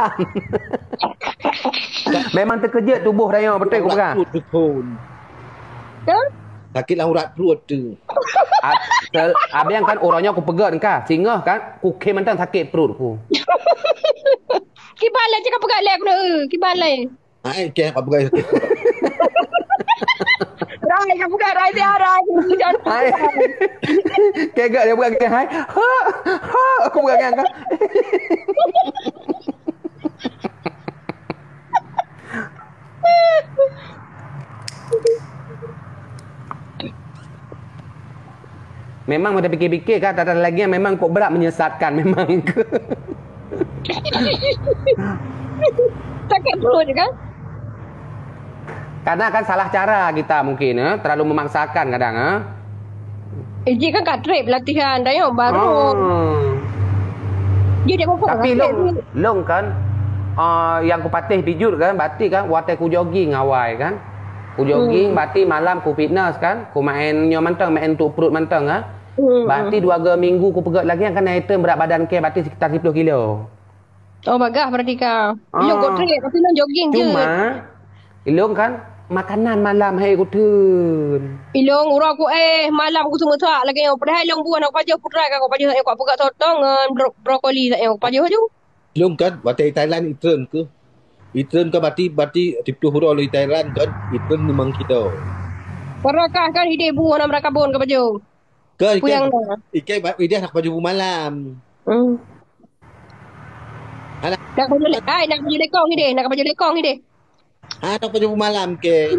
pegang. Memang terkejut tubuh Dayo betul aku pegang. Sakitlah urat perut tu. Abang kan orangnya aku pegang kan. Singa kan kukim mentang sakit perut aku. Kibalai cakap pegang lek aku nak. Kibalai. Ke apa pegang sakit perut. Rai kau pegang rai tiara. Hai. Kegak dia pegang hai. Ha, aku pegang kan. Memang ada fikir-fikir kan tak ada lagi yang memang kok berat menyesatkan memang ke. Sakit perut kan? Karena kan salah cara kita mungkin terlalu memaksakan kadang Dia kan kat trip latihan dah yang baru. Dia kok. Tapi long kan yang ku patih pijut kan bati kan watai ku jogging awal kan. Ku jogging bati malam ku fitness kan. Ku main nyo mantang main untuk perut mantang Bati 2 minggu ku pegat lagi yang kan item berat badan ke bati sekitar 10 kilo. Oh bagah berarti kau. Ilong kau trip tapi ilong jogging je. Cuma ilong kan makanan malam hai ku tun. Ilong urang aku malam aku semua tak lagi yang padahal ilong buah nak pajak putrai kan kau pajak aku pegat sotong dengan brokoli tak yang pajak tu. Long kan batai Thailand itren ke. Itren ke bati 10 huruf di Thailand kan. Itren memang kita. Perakah kan ide buah nak merakabun ke pajak. Ke Ikan dia nak baju malam. Nak baju lekong ni deh, nak baju lekong ni deh. Nak baju malam ke.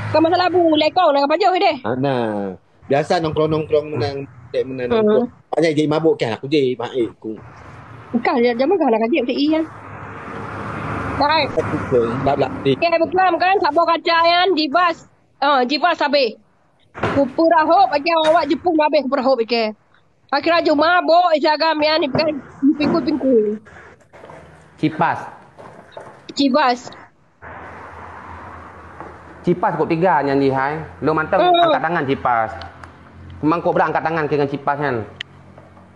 Kau masalah bu lekong nak baju ni deh. Nah, biasa nongkrong menang nongkrong. Banyak je mabuk kan aku je baik ku. Kan zaman kan nak kaji PTI kan. Hai. Dak di. Ke beklam kan sabor kacayan jibas. Jibas sabe. Kupura hop aja awak Jepun habis kupura hop ke. Akhirnya cuma mabuk isagam yang ni kan pingku. Cibas. Cipas kok 3 nyanyi hai. Lu mantap angkat tangan cipas. Memang kok berat angkat tangan dengan cipas kan.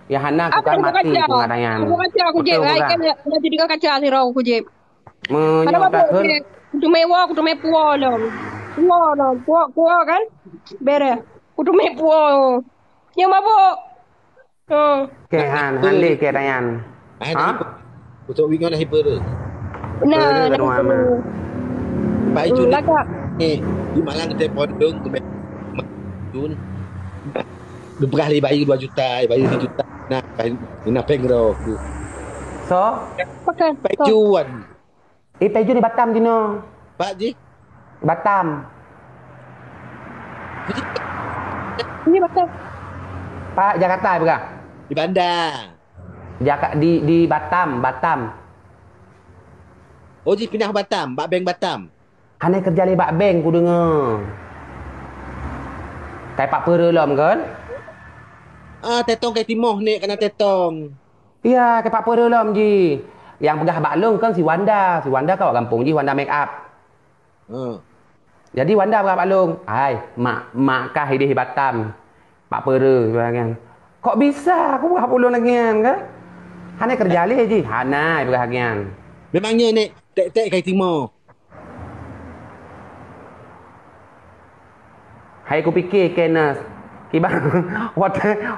Ya Hana aku kan mati pengadayan. Aku kaca aku je hai kan dah jadi kaca si rau aku je. Menyatakan kudu mewah kudu mepuo lo. Puo kan. Bere. Kudu mepuo. Yang mabuk. Ke Hanli ke Dayan. Untuk wingon dah hiper. Nah, Pak Jun. Di Malang kita pondong ke Jun. Lepas li bayi 2 juta, bayi 1 juta. Nah, nak pengro aku. So, pakai Pak Jun. Pak Jun di Batam dino. Pak Ji? Batam. Ini Batam. Pak Jakarta bukan? Di bandar. Di Batam. Oh, Ji pindah Batam, Bak Beng Batam. Hanya kerja di Bak Beng ku dengar. Kayak Pak Perelom kan? Tetong kayak Timoh ni kena tetong. Iya, kayak Pak Perelom Ji. Yang pegah Baklong kan si Wanda. Si Wanda kau kampung Ji, Wanda make up. Jadi Wanda pegah Baklong. Hai, mak kah di Batam. Pak Pere kan. Kok bisa aku pegah pulung lagi kan? Hanya kerja li Ji. Hana pegah gian. Memangnya ni tek kayak Timoh. Hai ku fikir kenas. Kiban.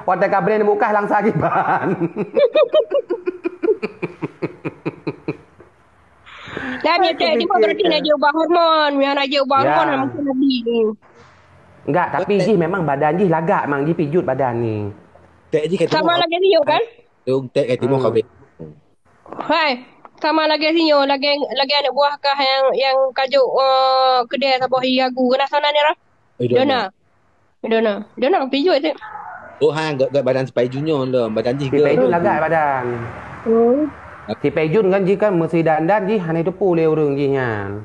Wata kabre ni muka langsa kiban. Dah dia berarti nak dia ubah hormon. Yang nak dia ubah hormon mungkin lebih ni. Enggak, tapi Ji memang badan Ji lagak mang Ji pijut badan ni. Tek Ji kayak Timoh. Sama lagi Sinyo kan? Tek kayak Timoh kau. Hai. Sama lagi Sinyo, lagi anak buah kah yang kajuk kedai sabah Iagu kena sana ni lah. Dona pijut tu. Oh gak badan Pai Junior lah, badan Ji ke. Pai Jun lagak badan. Si Pai Jun kan Ji kan mesti dandan Ji hanya tu pulih orang Ji nya.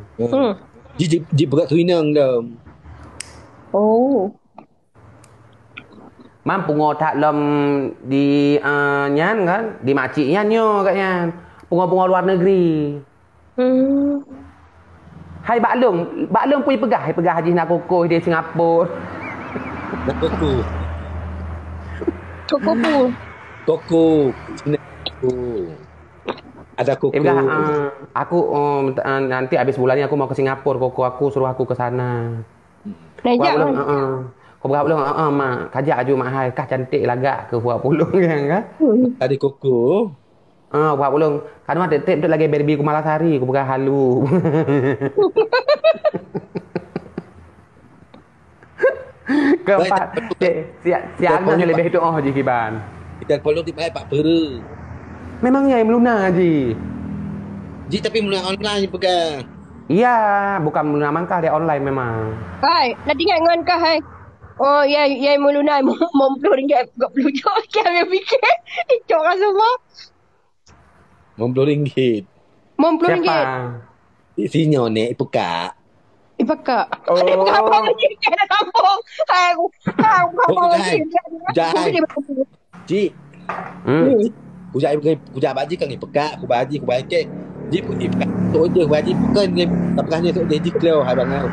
Ji berat tuinang dah. Oh. Mampu ngotak lom di nyan kan, di makcik nyanyo katnya. Bunga-bunga luar negeri. Hai Baklong pun pegah Haji nak kokoh di Singapura. Nak kokoh. Koko. Ada kuku. Enggak, aku nanti habis bulan ini aku mau ke Singapura, koko aku suruh aku ke sana. Nah, Buat belum, jangan. kau berapa belum, mak, kajak aju mak hai, kah cantik lagak ke buat pulung kan? Ada kuku. Buat belum, kan ada tip tu lagi berbi ku Malasari, ku bukan halu. Keempat, si Agnes yang lebih itu je Kiban. Kita follow di Pak Pera. Memangnya yang meluna je. Ji tapi mulai online pegang. Iya, bukan meluna mangkah dia online memang. Hai, nak tinggal dengan kau, hai. Oh, ya mulunai mau RM10 30 jam yang fikir. Icok kan semua. RM10. Mau RM10. Siapa? Isinya nek buka. Ipaka. Oh. Ada apa lagi kena kampung. Hai, aku kampung lagi. Jai. Ji, Hmm. kujak baji kan ni pekak, ku baji ku baik ke. Ji putih pekak. Tok je baji bukan ni tapkahnya tok dia dikleo hai bang au.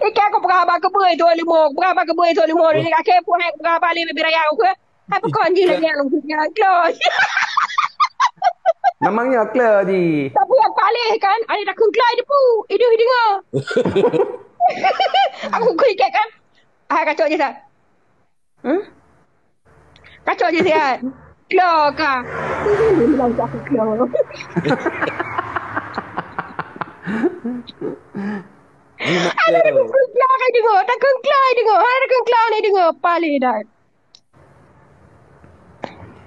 Ikan aku berapa kebui tu limo. Berapa kebui tu limo. Dia kata pun hai berapa lima biraya aku. Hai pekon je lagi yang close. Memangnya clear je. Tapi yang paling kan, ada dah kengklai dia pu. Dia dengar. Aku kuikat kan. Ah, kacau je sah. Kacau je sihat. Keluar kah? Bilang aku keluar. Ada kengklai kan dengar. Tak kengklai dengar. Ada kengklai ni dengar. Paling dah.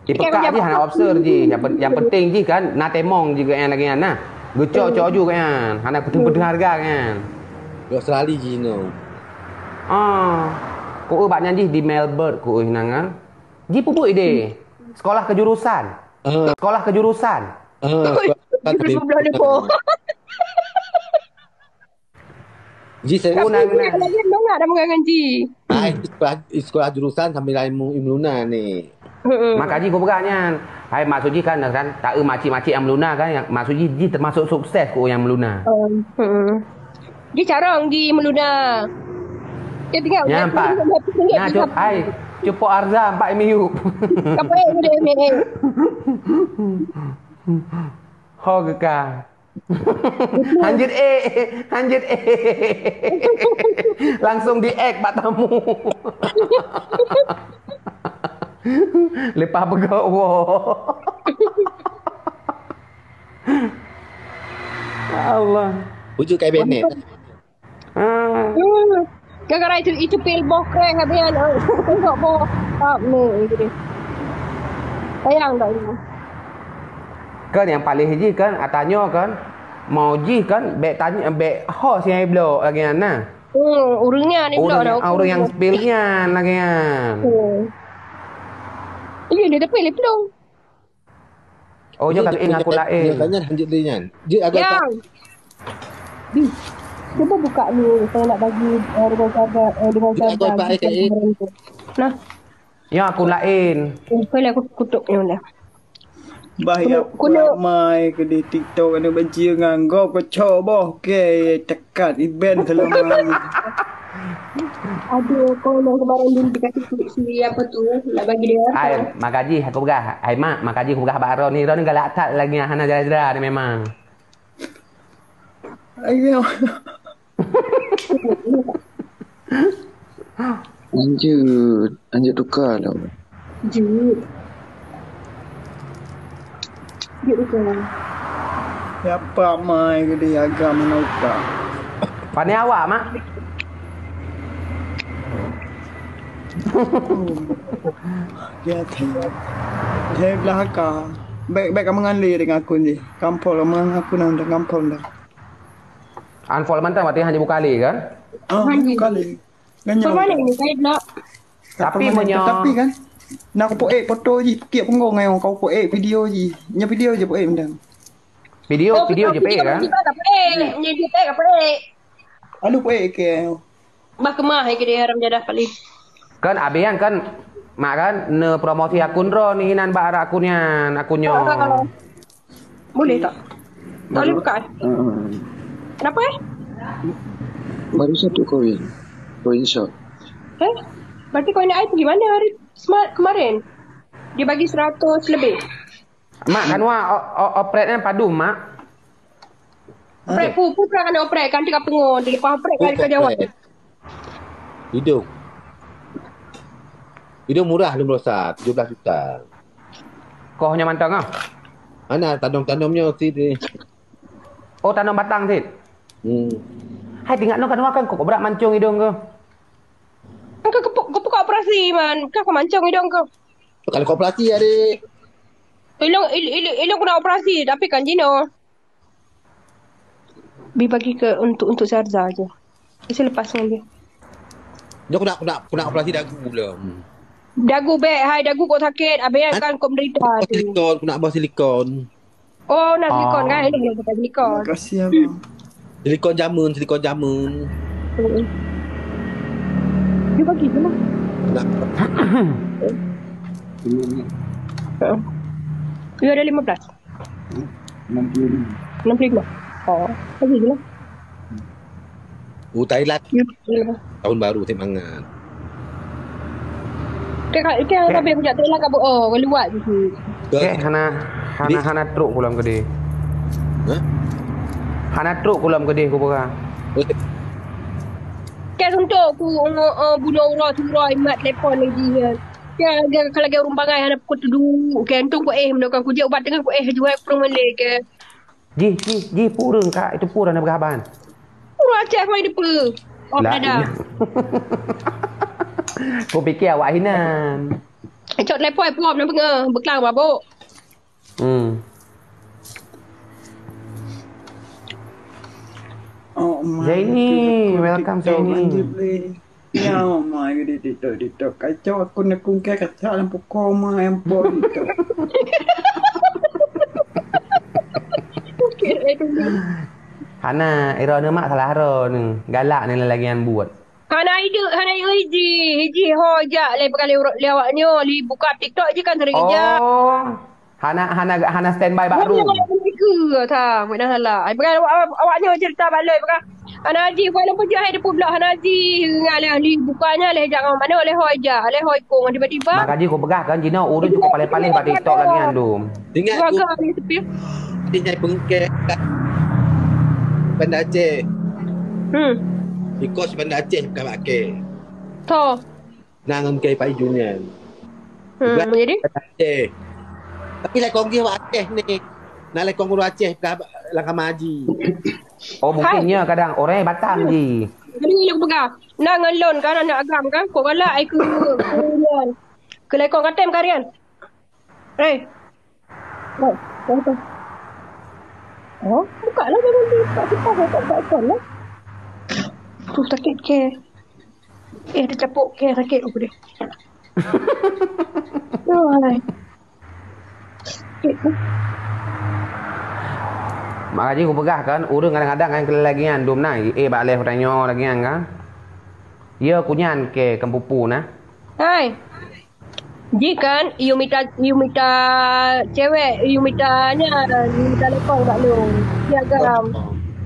Pekak je hana observe je. Yang penting je kan nak temong juga yang lagi kan. Gecok juga kan. Hana penting-penting harga kan. Di Australia ji no. Ku banyak je di Melbourne ku nangan. Ji pupuk ide. Sekolah kejurusan. Sekolah kejurusan. Dia belah dia pun. Ji saya Lagi dengar dah mengangan Ji. sekolah jurusan sambil ilmu Luna ni. Maka ji ku beranya. Hai maksud ji kan tak makcik-makcik yang meluna kan. Yang maksud ji termasuk sukses ku yang meluna. Dia carang di meluna. Dia tinggal. Nampak. Nah, hai. Cupo Arza 4 MU. Apa yang dia ambil? Ho ke ka. 100 langsung di ek pak tamu. Lepas bergawa. Allah. Pujuk kai Bennett. Gara-gara itu pil boh keren habian. Tengok boh. Ni gitu. Sayang tak ini. Kan yang paling hiji kan atanya kan mau ji kan bek tanya bek hos yang blok lagi ana. Urangnya ni blok dah. Orang yang spillnya lagi kan. Ini dia tapi lepong. Oh, dia kata aku lain. Tanya lanjut dia nyan. Dia agak tak. Cuba buka ni. Saya nak bagi dengan cara. Nah. Ya aku lain. Boleh aku kutuk ni boleh. Bahaya ramai ke di TikTok ada benci dengan kau coba ke tekat event selama Aduh, kau yang kemarin dulu dikasih si apa tu nak bagi dia. Ai, makaji aku begah. Ai mak, makaji aku begah baro ni galak tak lagi hana jara-jara ni memang. ayo Anjir tukar lah. Jut. Jut tukar. siapa mai ke di agam nauka Pandai awak mak. dia thế là cả baik kamu ngali dengan aku ni kampol kamu aku nang dah kampol dah Unfollow mantan waktu hanya buka kali kan? kali Kau mana ni saya nak. Tapi tapi kan nak aku foto je kiap penggong ngai kau video je nya video je mendang Video je pe kan? Ni dia tak apa alu ke Bah kemah ke dia haram jadah paling. Kan abean kan mak kan ne promosi akun ro ni nan ba akunnya. Boleh tak? Tak boleh buka. Kenapa Baru satu koin shot. Berarti kau nak pergi mana hari? Smart kemarin. Dia bagi 100 lebih. Mak kan operatnya padu mak. Operate pu pernah kena operate kan 30 dia lepas operate kan ke Jawa. Hidung. Hidung murah belum rosak, 17 juta. Kau hanya mantang ah. Mana tanam-tanamnya sini. Oh tanam batang sit. Hai tinggal no kan kau berat mancung hidung kau. Kau buka operasi man. Kau mancung hidung kau. Kalau koperasi adik. Ilong kena operasi tapi kan Jino. Bi bagi ke untuk Sarza aja. Isi lepas dengan dia. Dia aku nak operasi dagu pula. Dagu dagu kau sakit. Habis kan kau menderita tu. Silikon, aku nak buat silikon. Oh, nak silikon kan? Ini boleh pakai silikon. Terima kasih abang. Silikon jamun. Dia bagi je lah. Nak Dia ada 15. 65. Oh, bagi je lah. Thailand Ya. tahun baru semangat. Kan habis aku jatuh lah kat oh, luar je. Okay, hana truk kulam gede. Hah? Hana truk kulam gede ku pura. Kan untuk aku bunuh orang surah imat telefon lagi kan. Kan kalau dia orang bangai hana pukul tuduk. Kan tu ku mendokan ku dia ubat dengan ku jual aku melek ke. Ji purung kak itu pura nak berhaban. Orang Aceh mai depa. Oh dah. Kau fikir awak hinan. Cok telefon puap nak berkelang babuk. Oh my. Zaini, welcome Zaini. Ya my dito. Kacau aku nak kungkai kacau lampu koma yang bol itu. Hana, era mak salah hara ni. Galak ni lagi yang buat. Hana hiji hojak le perkali lewaknya li buka TikTok je kan sering je. Oh. Hana standby baru. Ke ta, buat dah salah. Ai perkali awaknya cerita baloi perkali. Hana Haji walaupun dia hai depa pula Hana Haji dengan li bukanya le jangan mana le hojak, le hoi kong tiba-tiba. Mak Haji kau pegah kan Jina urut cukup paling-paling pada TikTok lagi andum. Ingat aku dia nyai pengkek Bandar Aceh. Ikut Bandar Aceh bukan pakai. To. Nangan kai Pak Junior. Jadi Bandar Aceh. Tapi lekong dia Aceh ni. Nak lekong guru Aceh langkah maji. Oh mungkinnya kadang orang Batam ji. Jadi aku pegang. Nangan lon kan anak agam kan. Kau galak ai ke kemudian. Ke lekong katem karian. Eh. Oh, buka lah jangan buka lah. Tu sakit ke. Dia capuk ke sakit aku dia. Hai. Sakit tu. Mak Haji kau pegah kan urut kadang-kadang kan lagi andum nai. Bak leh tanya lagi kan. Ya kunyan ke kempupu nah. Hai. Jika you minta cewek, you minta lekong kat lu. Dia agam.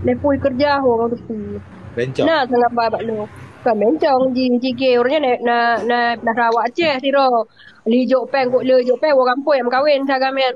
Lepui kerja orang tu. Bencong. Nah, sangat baik lu. Kan bencong jike orangnya nak Sarawak Aceh siro. Li jok peng orang kampung yang kahwin sagamian.